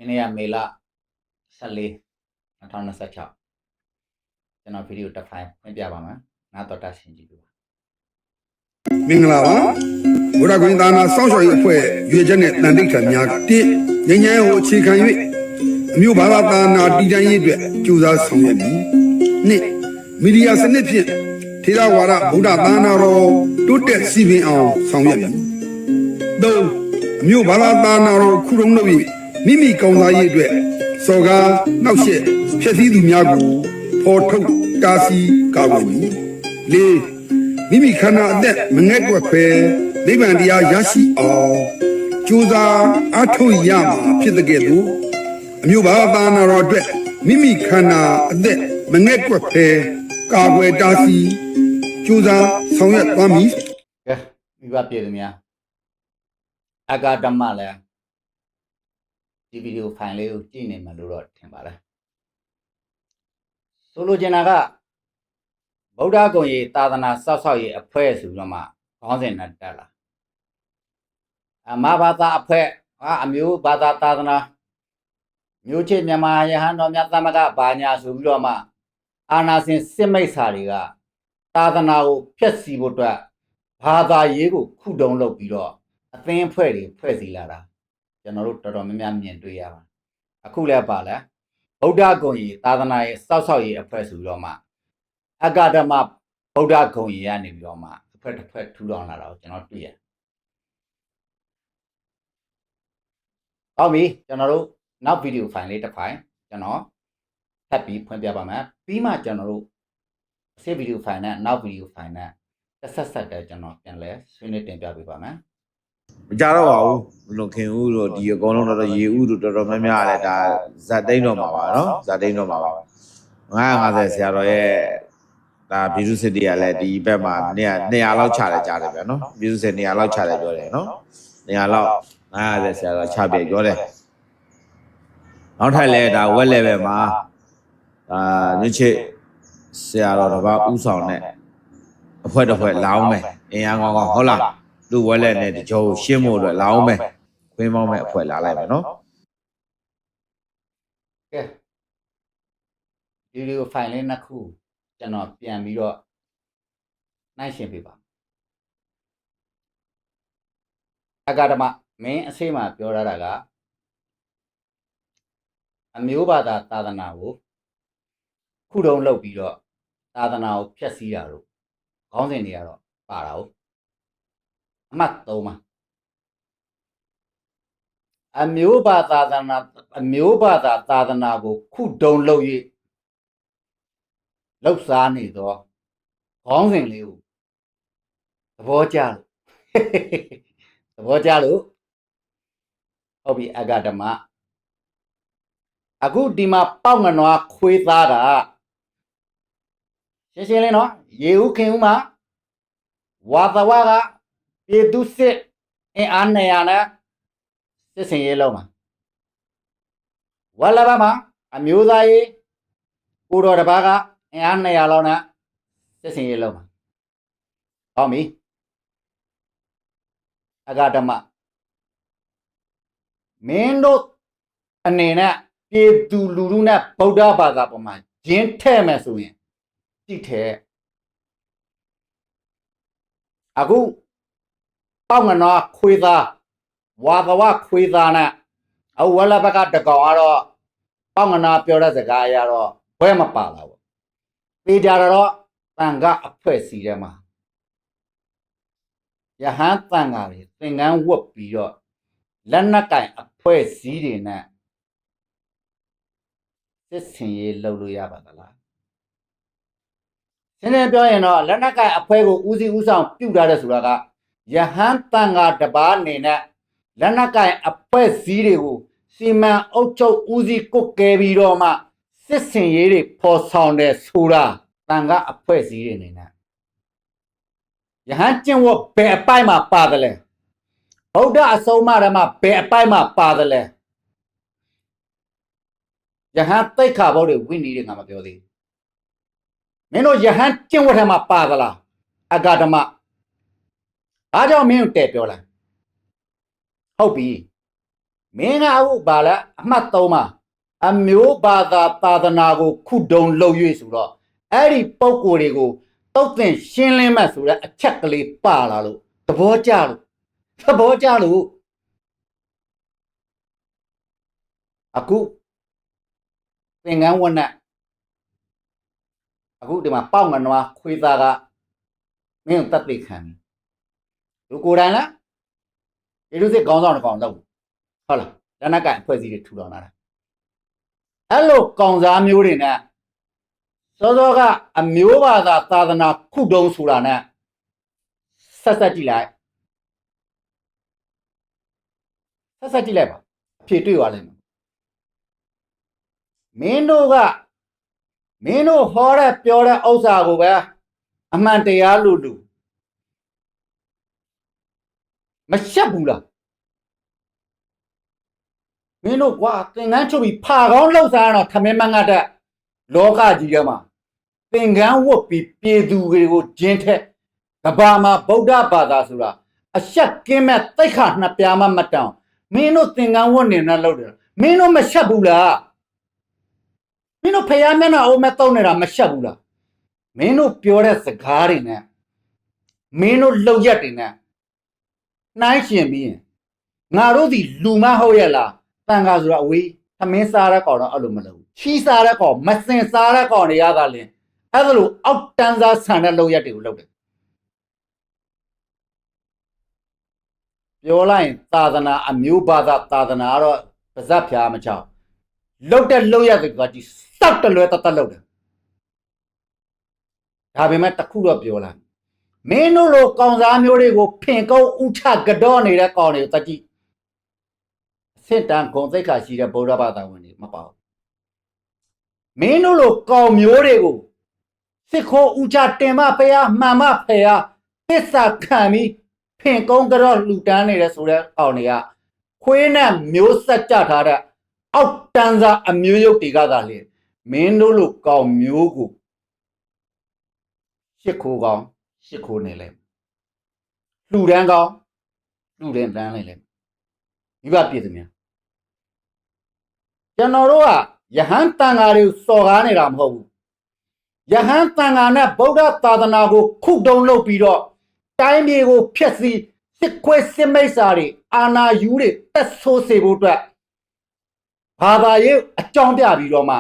ဒီနေ့ကမေလ14 2026ကျွန်တော်ဗီဒီယိုတစ်ဖိုင်ဖွင့်ပြပါမယ်နားတော်တာဆင်ကြည့်ပါမင်္ဂလာပါဘုရားကွင်သာနာစောင့်ရှောက်ရေးအဖွဲ့ရွေချက်နဲ့တန်တိတ်ခံများတင့်ငញ្ញမ်းကိုအခြေခံ၍အမျိုးဘာသာသာနာတည်တံ့ရေးအတွက်ကြိုးစားဆောင်ရွက်မည်နှစ်မီဒီယာစနစ်ဖြင့်ထေရဝါဒဗုဒ္ဓသာနာတော်တိုးတက်စီပင်အောင်ဆောင်ရွက်မည်သုံးအမျိုးဘာသာသာနာတော်ခုတုံးလုပ်၍မိမိကောင်းစားရေးအတွက်စော်ကားနှောက်ယှက်ဖျက်ဆီးသူများကိုဖော်ထုတ်တားဆီးကာကွယ်မည်လေးမိမိခန္ဓာအသက်မငဲ့ကွက်ဖဲနိဗ္ဗာန်တရားရရှိအောင်ကြိုးစားအားထုတ်ရမှာဖြစ်တဲ့ကဲ့သို့အမျိုးဘာသာနာတော်အတွက်မိမိခန္ဓာအသက်မငဲ့ကွက်ဖဲကာကွယ်တားဆီးကြိုးစားဆောင်ရွက်သွားမည်ကဲမိဘပြည်သူများအဂါဓမ္မလည်းဒီဗီဒီယိုဖိုင်လေးကိုကြည့်နေမှလို့တော့ထင်ပါတယ်ဆိုလိုချင်တာကဗုဒ္ဓဂုံရေးသာသနာစောက်ရေးအဖွဲ့ဆိုပြီးတော့မှခေါင်းစဉ်နဲ့တက်လာမဘာသာအဖွဲ့အမျိုးဘာသာသာသနာမျိုးချစ်မြန်မာယဟန်တော်မြတ်သမဂဘာညာဆိုပြီးတော့မှအာနာစင်စစ်မိတ်စာတွေကသာသနာကိုဖျက်ဆီးဖို့အတွက်ဘာသာရေးကိုခုတုံလုပ်ပြီးတော့အသင်းအဖွဲ့တွေဖွဲ့စည်းလာတာကျွန်တော်တို့တော်တော်များများမြင်တွေ့ရပါအခုလည်းပါလဲဗုဒ္ဓဂုံရေးသာသနာရေးစောက်ရေးအဖွဲ့ဆိုပြီးတော့မှအဂါဓမ္မဗုဒ္ဓဂုံရေးကနေပြီးတော့မှအဖွဲ့တစ်ဖွဲ့ထူထောင်လာတာကိုကျွန်တော်တွေ့ရတယ်။ဟုတ်ပြီကျွန်တော်တို့နောက်ဗီဒီယိုဖိုင်လေးတစ်ဖိုင်ကျွန်တော်ထပ်ပြီးဖွင့်ပြပါမယ်။ပြီးမှကျွန်တော်တို့အစေဗီဒီယိုဖိုင်နဲ့နောက်ဗီဒီယိုဖိုင်နဲ့ဆက်တဲ့ကျွန်တော်ပြန်လဲဆွေးနွေးတင်ပြပေးပါမယ်။မကြတော့ပါဘူး။မလွန်ခင်ဦးတို့ဒီအကောင်လုံးတော့ရေဦးတို့တော်တော်များများလည်းဒါဇတ်တိန်တော့မှာပါနော်။ဇတ်တိန်တော့မှာပါ။950ဆရာတော်ရဲ့ဒါဘီရုစစ်တီကလည်းဒီဘက်မှာ200လောက်ချတယ်ကြားတယ်ဗျာနော်ဘီရုစစ်200လောက်ချတယ်ပြောတယ်နော်200လောက်950ဆရာတော်ချပြပြောတယ်နောက်ထပ်လည်းဒါဝက်လက်ပဲမှာညချစ်ဆရာတော်တစ်ပါးဥဆောင်တဲ့အဖွဲ့တစ်ဖွဲ့လောင်းမယ်အင်အားကောင်းကောင်းဟုတ်လားလူဝက်လက်နဲ့တကြောရှင်းဖို့အတွက်လောင်းမယ်ခွင်းပေါင်းမဲ့အဖွဲ့လာလိုက်မယ်နော်ကဲဗီဒီယိုဖိုင်လေးနှစ်ခုကျွန်တော်ပြန်ပြီးတော့နှိုင်းရှင်းပေးပါအဂါဓမ္မမင်းအစိမ်းမှာပြောရတာကအမျိုးဘာသာသာသနာကိုခုတုံးလုပ်ပြီးတော့သာသနာကိုဖျက်ဆီးတာတို့ခေါင်းစဉ်တွေကတော့ပါတာဟုတ်အမှတ်3ပါအမျိုးဘာသာသာသနာကိုခုတုံးလုပ်၍လောက်စားနေတော့ခေါင်းစဉ်လေးကိုသဘောကျလို့ဟုတ်ပြီအဂါဓမ္မအခုဒီမှာပေါက်ငနွားခွေးသားတာရှင်းလေးနော်ရေဦးခင်ဦးမှာဝါသဝကပြည်သူစစ်အင်အား200နဲ့စစ်စင်ရေးလုံးမှာဝါလာဘမှာအမျိုးသားရေးကိုတော်တစ်ပါးကအင်အား200လောက်နဲ့စစ်စင်ရေးလုံးမှာဟောမီအဂါဓမ္မမင်းတို့အနေနဲ့ပြည်သူလူထုနဲ့ဗုဒ္ဓဘာသာပေါ်မှာဂျင်းထဲ့မယ်ဆိုရင်ကြည့်ထဲအခုပေါက်ငနောခွေးသားဝါသဝခွေးသားနဲ့အဝလဘကတကောင်ကတော့ပေါက်ငနောပြောတဲ့စကားအရတော့ဘွဲမပါလာဘူးပြေးကြတော့တန်ကအဖွဲစီထဲမှာယဟန်တန်ကတွေသင်္ကန်းဝတ်ပြီးတော့လက်နက်ကင်အဖွဲစည်းတွေနဲ့စစ်စင်ရေးလုပ်လို့ရပါသလားရှင်းရှင်းပြောရင်တော့လက်နက်ကင်အဖွဲကိုဦးစီးဦးဆောင်ပြုထားတဲ့ဆိုတာကယဟန်တန်ကတပါးအနေနဲ့လက်နက်ကင်အဖွဲစည်းတွေကိုစီမံအုပ်ချုပ်ဦးစီးကုတ်ကဲပြီးတော့မှစစ်စင်ရေးတွေဖော်ဆောင်တယ်ဆိုတာတန်ကအဖွဲစည်းတွေအနေနဲ့ယဟန်ကျင့်ဝတ်ဘယ်အပိုင်းမှာပါတယ်လဲဗုဒ္ဓအဆုံးအမထဲမှာဘယ်အပိုင်းမှာပါတယ်လဲယဟန်တိတ်ခါဘောတွေဝိနည်းတွေငါမပြောသေးဘူးမင်းတို့ယဟန်ကျင့်ဝတ်ထဲမှာပါသလားအဂါဓမ္မအားကြောင့်မင်းတို့တဲ့ပြောလားဟုတ်ပြီ မင်းကအခုဘာလဲအမှတ်3မှာအမျိုးဘာသာသာသနာကိုခုတုံလုပ်၍ဆိုတော့အဲ့ဒီပုံကိုယ်တွေကိုတုတ်တင်ရှင်းလင်းမှဆိုတဲ့အချက်ကလေးပါလာလို့သဘောကျလို့အခုသင်္ကန်းဝတ်နဲ့အခုဒီမှာပေါက်ငနွားခွေးသားကမင်းကိုတတ်သိခံတယ်လူကိုယ်တိုင်လားဒီလိုစစ်ခေါင်းဆောင်တစ်ကောင်တော့ဟုတ်လားတနက်ကအဖွဲ့အစည်းတွေထူထောင်လာတာအဲ့လိုကောင်စားမျိုးတွေနဲ့စောစောကအမျိုးဘာသာသာသနာခုတုံးဆိုတာနဲ့ဆက်ကြည့်လိုက်ပါအဖြေတွေ့သွားလိမ့်မယ်မင်းတို့ဟောတဲ့ပြောတဲ့ဥစ္စာကိုပဲအမှန်တရားလူမရှက်ဘူးလားမင်းတို့ကွာသင်္ကန်းချုပ်ပြီးဖာကောင်းလှုပ်ရှားတော့ထမင်းမငတ်တဲ့လောကကြီးထဲမှာသင်္ကန်းဝတ်ပြီးပြည်သူတွေကိုဂျင်းထက်ကဘာမှာဗုဒ္ဓဘာသာဆိုတာအရှက်ကင်းမဲ့တိတ်ခါနှစ်ပြားမှမတောင်မင်းတို့သင်္ကန်းဝတ်နေနဲ့လှုပ်တယ်မင်းတို့မရှက်ဘူးလားမင်းတို့ဖယားမျက်နှာအိုးမဲ့တုံးနေတာမရှက်ဘူးလားမင်းတို့ပြောတဲ့စကားတွေနဲ့မင်းတို့လှုပ်ရက်တွေနဲ့နှိုင်းရှင်ပြီးရင်ငါတို့ဒီလူမဟုတ်ရဲ့လားတန်ခါဆိုတော့အဝေးသမင်းစားတဲ့ကောင်တော့အဲ့လိုမလုပ်ဘူးချီးစားတဲ့ကောင်မစင်စားတဲ့ကောင်တွေရတာလင်းအဲ့ဒါလိုအောက်တန်းစားဆန်တဲ့လှုပ်ရက်တွေကိုလုပ်တယ်ပြောလိုက်ရင်သာသနာအမျိုးဘာသာသာသနာကတော့ပါဇက်ဖြာမချောက်လှုပ်တဲ့လှုပ်ရက်တွေကကြီးစောက်တလွဲတတ်လှုပ်တယ်ဒါပေမဲ့တခုတော့ပြောလိုက်မင်းတို့လိုကောင်စားမျိုးတွေကိုဖင်ကုန်းဥချကတော့နေတဲ့ကောင်တွေကိုတတ်ကြည့်စစ်တမ်းဂုံသိက္ခာရှိတဲ့ဗုဒ္ဓဘာသာဝင်တွေမပေါ့မင်းတို့လိုကောင်မျိုးတွေကိုစစ်ခိုးဥချတင်မဖယားမှန်မဖယားသစ္စာခံပြီးဖင်ကုန်းကတော့လှူတန်းနေတဲ့ဆိုတဲ့ကောင်တွေကခွေးနဲ့မျိုးဆက်ကြထားတဲ့အောက်တန်းစားအမျိုးရုပ်တွေကသာလေမင်းတို့လိုကောင်မျိုးကိုရှစ်ခိုးကောင်ရှစ်ခိုးနေလဲလှူဒန်းကောင်လှူဒန်းတန်းလိုက်လဲမိဘပြည်သူများကျွန်တော်တို့ကယဟန်တန်ဃာတွေစော်ကားနေတာမဟုတ်ဘူးယဟန်တန်ဃာနဲ့ဗုဒ္ဓသာသနာကိုခုတုံလုပ်ပြီးတော့တိုင်းပြည်ကိုဖျက်ဆီးစစ်ခွေးစစ်မိတ်စာတွေအာဏာယူတွေတက်ဆိုးစေဖို့အတွက်ဘာသာရေးအကြောင်းပြပြီးတော့မှ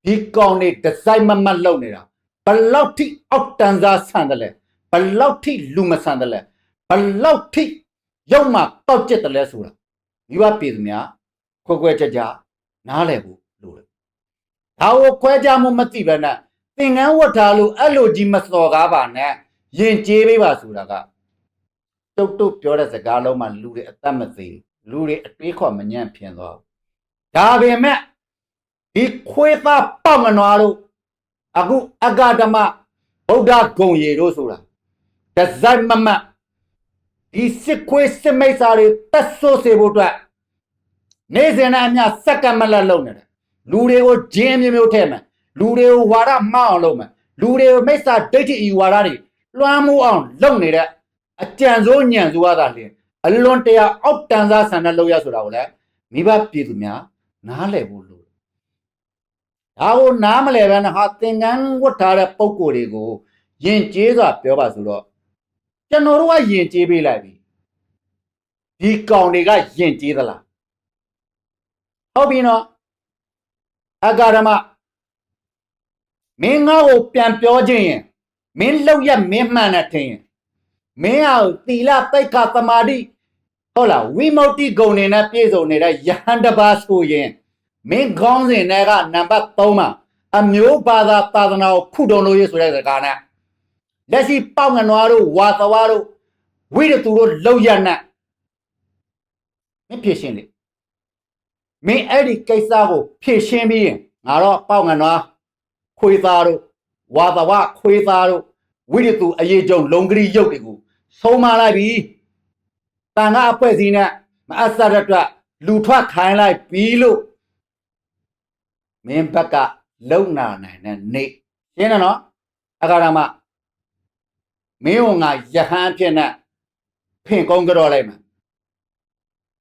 ဒီကောင်တွေဒီဇိုင်းမမတ်လုပ်နေတာဘလောက်ထိအောက်တန်းစားဆန်တယ်လဲဘလောက်ထိလူမဆန်တယ်လဲဘလောက်ထိရုံမှတောက်ကျက်တယ်လဲဆိုတာမိဘပြည်သူများခွဲကြနားလည်ဖို့လိုတယ်ဒါကိုခွဲကြမှုမသိပဲနဲ့သင်္ကန်းဝတ်ထားလို့အဲ့လိုကြီးမစော်ကားပါနဲ့ယဉ်ကျေးပေးပါဆိုတာကတုတ်ပြောတဲ့စကားလုံးမှာလူတွေအသက်မသေးလူတွေအတွေးခေါ်မညံ့ဖြင်သွားဒါပေမဲ့ဒီခွေးသားပေါက်မနွားတို့အခုအဂဓမ္မဗုဒ္ဓဂုံရီတို့ဆိုတာဒီဇိုင်းမမတ်ဒီစစ်ခွေးစစ်မိတ်စာတွေတက်ဆိုးစေဖို့အတွက်နေစဉ်နဲ့အမျှစက္ကန့်မလက်လုပ်နေတယ်လူတွေကိုဂျင်းမျိုးထဲမှာလူတွေကိုဝါဒမှားအောင်လုပ်မယ်လူတွေကိုမိစ္ဆာဒိဋ္ဌိဤဝါဒတွေလွှမ်းမိုးအောင်လုပ်နေတဲ့အကြံစိုးညံစိုးရတာလင်းအလွန်တရာအောက်တန်းစားဆန်တဲ့လုပ်ရဆိုတာကိုလည်းမိဘပြည်သူများနားလည်ဖို့လိုတယ်ဒါကိုနားမလည်ပဲနဲ့ဟာသင်္ကန်းဝတ်ထားတဲ့ပုံကိုယ်တွေကိုယဉ်ကျေးစွာပြောပါဆိုတော့ကျွန်တော်တို့ကယဉ်ကျေးပေးလိုက်ပြီဒီကောင်တွေကယဉ်ကျေးသလားဟုတ်ပြီနော်အဂါရမမင်းငါ့ကိုပြန်ပြောခြင်းရင်မင်းလောက်ရမင်းမှန်တဲ့ထင်ရင်မင်းဟာသီလတိတ်ခသမာဓိဟုတ်လားဝိမု ക്തി ဂုဏ်တွေနဲ့ပြည့်စုံနေတဲ့ယဟန်တပါဆိုရင်မင်းခေါင်းစဉ်တွေကနံပါတ်3မှာအမျိုးဘာသာသာသနာကိုခုတုံလို့ရဆိုတဲ့စကားနဲ့လက်ရှိပေါက်ငနွားတို့ဝါသဝါတို့ဝိရသူတို့လောက်ရနဲ့မင်းဖြစ်ရှင်းလေမင်းအဲ့ဒီကိစ္စကိုဖြည့်ရှင်းပြီးရင်ငါတော့ပေါက်ငနွားခွေးသားတို့ဝါသဝခွေးသားတို့ဝိရသူအရေးကြုံလုံကလေးရုပ်တွေကိုဆုံးမလိုက်ပြီတန်ခါအဖွဲ့စည်းနဲ့မအပ်ဆက်တဲ့အတွက်လူထွက်ခိုင်းလိုက်ပြီလို့မင်းဘက်ကလုံနာနိုင်တဲ့နေရှင်းတယ်နော်အဂါရမမင်းကငါယဟန်ဖြစ်နဲ့ဖင်ကုန်းကြောလိုက်မှာ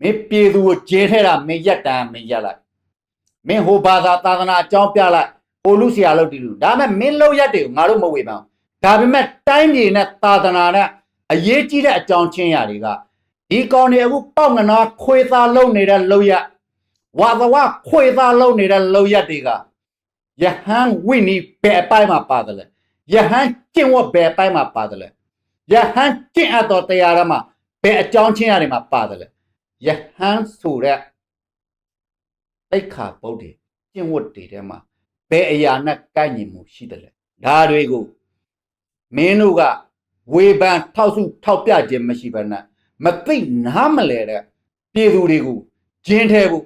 မင်းပြည်သူကိုဂျဲထဲတာမင်းရက်တန်းမင်းရက်လိုက်မင်းဟိုဘာသာသာသနာအကြောင်းပြလိုက်ဟိုလူဆရာလို့ဒီလူဒါပေမဲ့မင်းလောက်ရက်တွေကိုငါတို့မဝေပန်းဒါပေမဲ့တိုင်းပြည်နဲ့သာသနာနဲ့အရေးကြီးတဲ့အကြောင်းချင်းရာတွေကဒီကောင်တွေအခုပေါက်ငနာခွေသားလုံနေတဲ့လောက်ရက်ဝါသဝခွေသားလုံနေတဲ့လောက်ရက်တွေကယဟန်ဝိနီဘယ်အပိုင်းမှာပါတယ်လဲယဟန်ကျင့်ဝတ်ဘယ်အပိုင်းမှာပါတယ်လဲယဟန်ကျင့်အပ်တော်တရားဓမ္မဘယ်အကြောင်းချင်းရာတွေမှာပါတယ်လဲယဟန်ဆိုတဲ့တိတ်ခါပုတ်တွေကျင့်ဝတ်တွေထဲမှာဘယ်အရာနဲ့ကိုက်ညီမှုရှိတယ်လဲဒါတွေကိုမင်းတို့ကဝေဖန်ထောက်စုထောက်ပြခြင်းမရှိဘဲနဲ့မသိနားမလဲတဲ့ပြည်သူတွေကိုဂျင်းထဲဖို့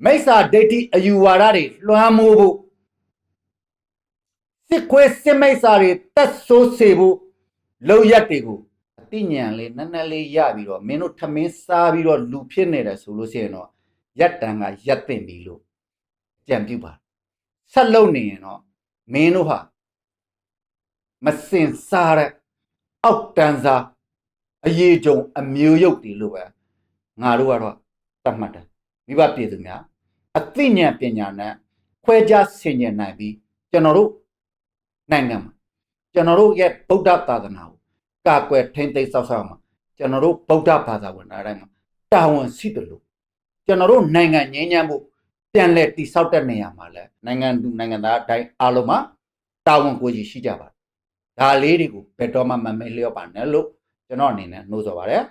မိစ္ဆာဒိဋ္ဌိအယူဝါဒတွေလွှမ်းမိုးဖို့စစ်ခွေးစစ်မိစ္ဆာတွေတက်ဆိုးစေဖို့လောက်ရက်တွေကိုအသိဉာဏ်လေးနည်းနည်းလေးရပြီးတော့မင်းတို့ထမင်းစားပြီးတော့လူဖြစ်နေတယ်ဆိုလို့ရှိရင်တော့ရက်တန်ကရက်သိမ့်ပြီလို့ကြံပြုပါဆက်လုံနေရင်တော့မင်းတို့ဟာမစင်စားတဲ့အောက်တန်းစားအရေးကြုံအမျိုးရုပ်တွေလို့ပဲငါတို့ကတော့သတ်မှတ်တယ်မိဘပြည်သူများအသိဉာဏ်ပညာနဲ့ခွဲခြားဆင်ခြင်နိုင်ပြီးကျွန်တော်တို့နိုင်ငံမှာကျွန်တော်တို့ရဲ့ဗုဒ္ဓသာသနာကိုကာကွယ်ထိန်းသိမ်းစောင့်ရှောက်မှာကျွန်တော်တို့ဗုဒ္ဓဘာသာဝင်အားတိုင်းမှာတာဝန်ရှိတယ်လို့ကျွန်တော်တို့နိုင်ငံငြိမ်းချမ်းဖို့ပြန်လည်တည်ဆောက်တဲ့နေရာမှာလဲနိုင်ငံသူနိုင်ငံသားအတိုင်းအားလုံးမှာတာဝန်ကိုရှိကြပါတယ်ဒါလေးတွေကိုဘယ်တော့မှမမေ့လျော့ပါနဲ့လို့ကျွန်တော်အနေနဲ့နှိုးဆော်ပါတယ်